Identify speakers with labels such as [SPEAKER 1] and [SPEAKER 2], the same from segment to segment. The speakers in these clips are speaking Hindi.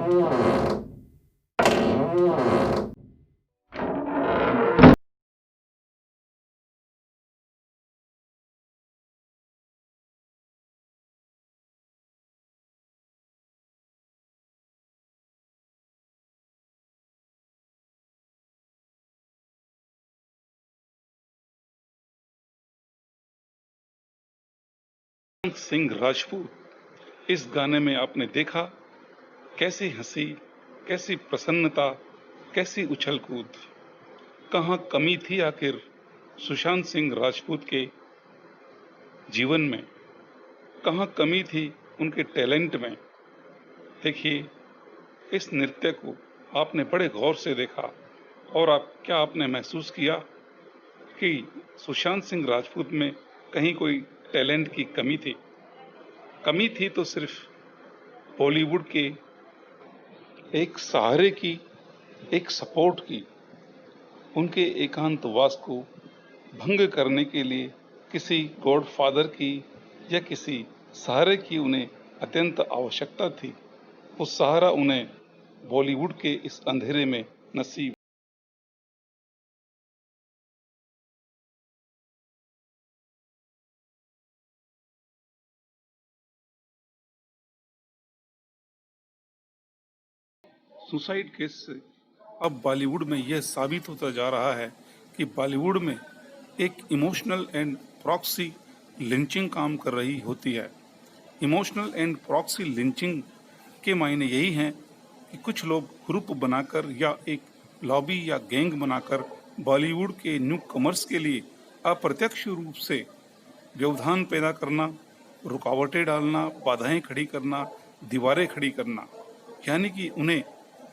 [SPEAKER 1] सिंह राजपूत, इस गाने में आपने देखा कैसी हंसी, कैसी प्रसन्नता, कैसी उछल कूद। कहाँ कमी थी आखिर सुशांत सिंह राजपूत के जीवन में, कहाँ कमी थी उनके टैलेंट में। देखिए, इस नृत्य को आपने बड़े गौर से देखा और क्या आपने महसूस किया कि सुशांत सिंह राजपूत में कहीं कोई टैलेंट की कमी थी? कमी थी तो सिर्फ बॉलीवुड के एक सहारे की, एक सपोर्ट की, उनके एकांतवास को भंग करने के लिए किसी गॉडफादर की या किसी सहारे की उन्हें अत्यंत आवश्यकता थी। वो सहारा उन्हें बॉलीवुड के इस अंधेरे में नसीब। सुसाइड केस से अब बॉलीवुड में यह साबित होता जा रहा है कि बॉलीवुड में एक इमोशनल एंड प्रॉक्सी लिंचिंग काम कर रही होती है। इमोशनल एंड प्रॉक्सी लिंचिंग के मायने यही हैं कि कुछ लोग ग्रुप बनाकर या एक लॉबी या गैंग बनाकर बॉलीवुड के न्यू कमर्स के लिए अप्रत्यक्ष रूप से व्यवधान पैदा करना, रुकावटें डालना, बाधाएं खड़ी करना, दीवारें खड़ी करना, यानी कि उन्हें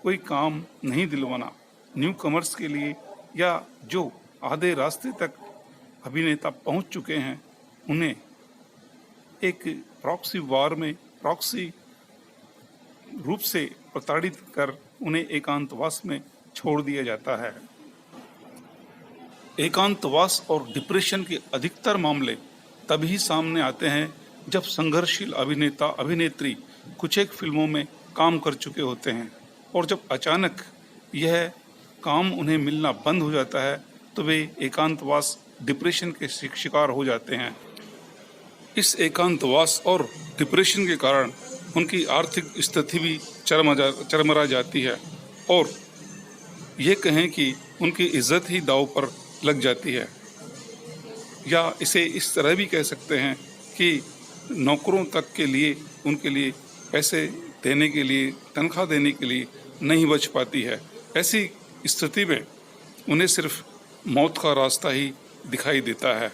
[SPEAKER 1] कोई काम नहीं दिलवाना। न्यू कमर्स के लिए या जो आधे रास्ते तक अभिनेता पहुंच चुके हैं, उन्हें एक प्रॉक्सी वार में प्रॉक्सी रूप से प्रताड़ित कर उन्हें एकांतवास में छोड़ दिया जाता है। एकांतवास और डिप्रेशन के अधिकतर मामले तभी सामने आते हैं जब संघर्षशील अभिनेता अभिनेत्री कुछ एक फिल्मों में काम कर चुके होते हैं और जब अचानक यह काम उन्हें मिलना बंद हो जाता है तो वे एकांतवास डिप्रेशन के शिकार हो जाते हैं। इस एकांतवास और डिप्रेशन के कारण उनकी आर्थिक स्थिति भी चरमरा जाती है और ये कहें कि उनकी इज्जत ही दांव पर लग जाती है, या इसे इस तरह भी कह सकते हैं कि नौकरों तक के लिए उनके लिए पैसे देने के लिए, तनख्वाह देने के लिए नहीं बच पाती है। ऐसी स्थिति में उन्हें सिर्फ मौत का रास्ता ही दिखाई देता है।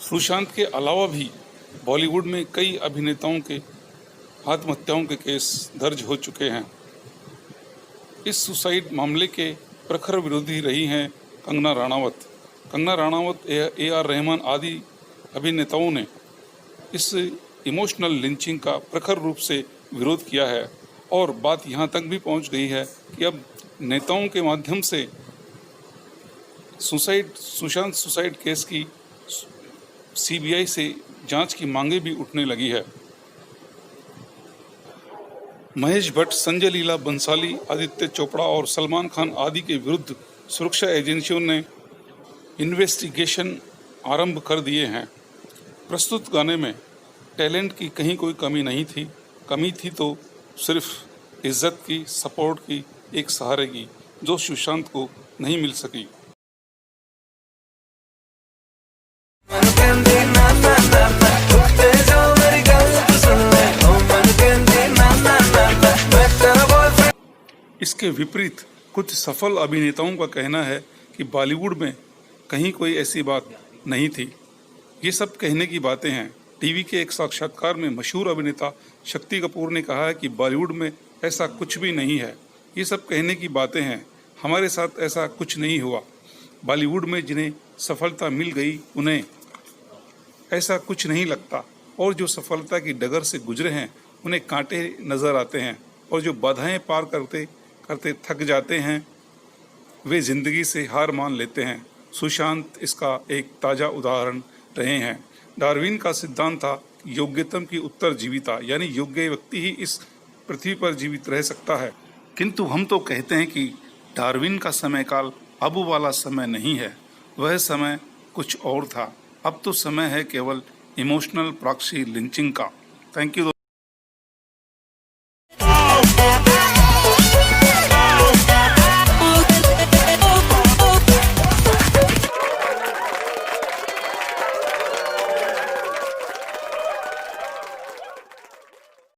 [SPEAKER 1] सुशांत के अलावा भी बॉलीवुड में कई अभिनेताओं के आत्महत्याओं के केस दर्ज हो चुके हैं। इस सुसाइड मामले के प्रखर विरोधी रही हैं कंगना राणावत। कंगना राणावत, AR रहमान आदि अभिनेताओं ने इस इमोशनल लिंचिंग का प्रखर रूप से विरोध किया है और बात यहाँ तक भी पहुँच गई है कि अब नेताओं के माध्यम से सुशांत सुसाइड केस की CBI से जांच की मांगे भी उठने लगी है। महेश भट्ट, संजय लीला बंसाली, आदित्य चोपड़ा और सलमान खान आदि के विरुद्ध सुरक्षा एजेंसियों ने इन्वेस्टिगेशन आरंभ कर दिए हैं। प्रस्तुत गाने में टैलेंट की कहीं कोई कमी नहीं थी। कमी थी तो सिर्फ इज्जत की, सपोर्ट की, एक सहारे की, जो सुशांत को नहीं मिल सकी। इसके विपरीत कुछ सफल अभिनेताओं का कहना है कि बॉलीवुड में कहीं कोई ऐसी बात नहीं थी। ये सब कहने की बातें हैं। टीवी के एक साक्षात्कार में मशहूर अभिनेता शक्ति कपूर ने कहा है कि बॉलीवुड में ऐसा कुछ भी नहीं है, ये सब कहने की बातें हैं, हमारे साथ ऐसा कुछ नहीं हुआ। बॉलीवुड में जिन्हें सफलता मिल गई उन्हें ऐसा कुछ नहीं लगता, और जो सफलता की डगर से गुजरे हैं उन्हें कांटे नजर आते हैं, और जो बाधाएं पार करते करते थक जाते हैं वे जिंदगी से हार मान लेते हैं। सुशांत इसका एक ताज़ा उदाहरण रहे हैं। डार्विन का सिद्धांत था योग्यतम की उत्तरजीविता, यानी योग्य व्यक्ति ही इस पृथ्वी पर जीवित रह सकता है। किंतु हम तो कहते हैं कि डार्विन का समय काल अब वाला समय नहीं है, वह समय कुछ और था। अब तो समय है केवल इमोशनल प्रॉक्सी लिंचिंग का। Thank you.